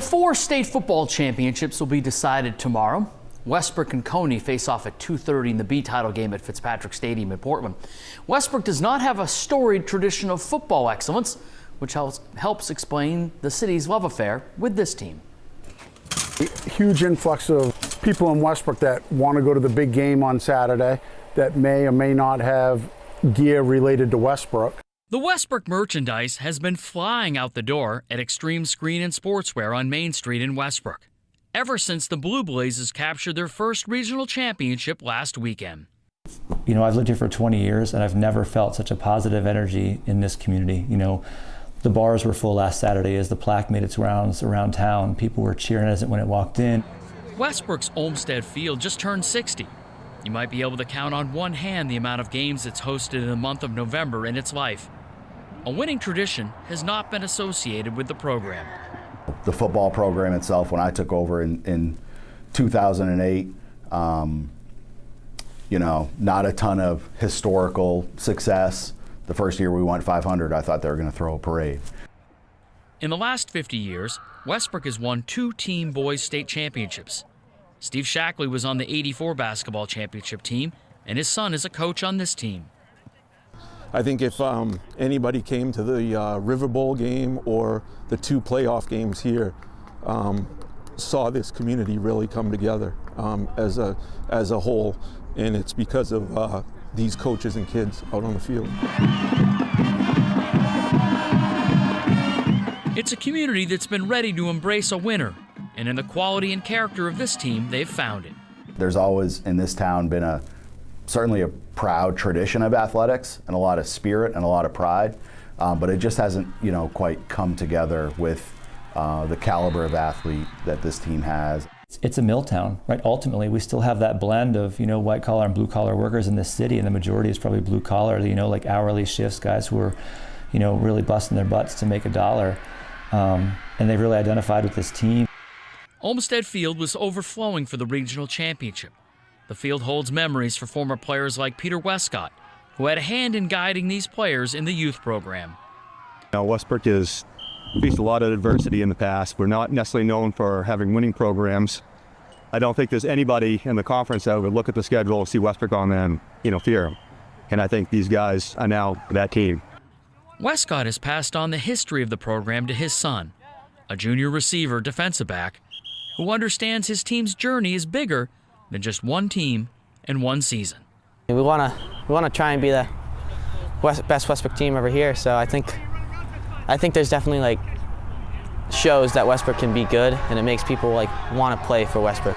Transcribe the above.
4 state football championships will be decided tomorrow. Westbrook and Coney face off at 2:30 in the B title game at Fitzpatrick Stadium in Portland. Westbrook does not have a storied tradition of football excellence, which helps explain the city's love affair with this team. Huge influx of people in Westbrook that want to go to the big game on Saturday that may or may not have gear related to Westbrook. The Westbrook merchandise has been flying out the door at Extreme Screen and Sportswear on Main Street in Westbrook ever since the Blue Blazes captured their first regional championship last weekend. You know, I've lived here for 20 years and I've never felt such a positive energy in this community. You know, the bars were full last Saturday as the plaque made its rounds around town. People were cheering as it when it walked in. Westbrook's Olmsted Field just turned 60. You might be able to count on one hand the amount of games it's hosted in the month of November in its life. A winning tradition has not been associated with the program. The football program itself, when I took over in 2008, you know, not a ton of historical success. The first year we went 500, I thought they were going to throw a parade. In the last 50 years, Westbrook has won 2 team boys state championships. Steve Shackley was on the '84 basketball championship team, and his son is a coach on this team. I think if anybody came to the River Bowl game or the 2 playoff games here, saw this community really come together as a whole, and it's because of these coaches and kids out on the field. It's a community that's been ready to embrace a winner, and in the quality and character of this team, they've found it. There's always in this town been certainly a proud tradition of athletics and a lot of spirit and a lot of pride, but it just hasn't, you know, quite come together with the caliber of athlete that this team has. It's a mill town, right? Ultimately, we still have that blend of, you know, white collar and blue collar workers in this city, and the majority is probably blue collar, you know, like hourly shifts, guys who are, you know, really busting their butts to make a dollar, and they really identified with this team. Olmsted Field was overflowing for the regional championship. The field holds memories for former players like Peter Westcott, who had a hand in guiding these players in the youth program. Now, Westbrook has faced a lot of adversity in the past. We're not necessarily known for having winning programs. I don't think there's anybody in the conference that would look at the schedule and see Westbrook on and, you know, fear him. And I think these guys are now that team. Westcott has passed on the history of the program to his son, a junior receiver defensive back, who understands his team's journey is bigger than just one team and one season. We want to try and be the best Westbrook team over here. So I think there's definitely like shows that Westbrook can be good, and it makes people like want to play for Westbrook.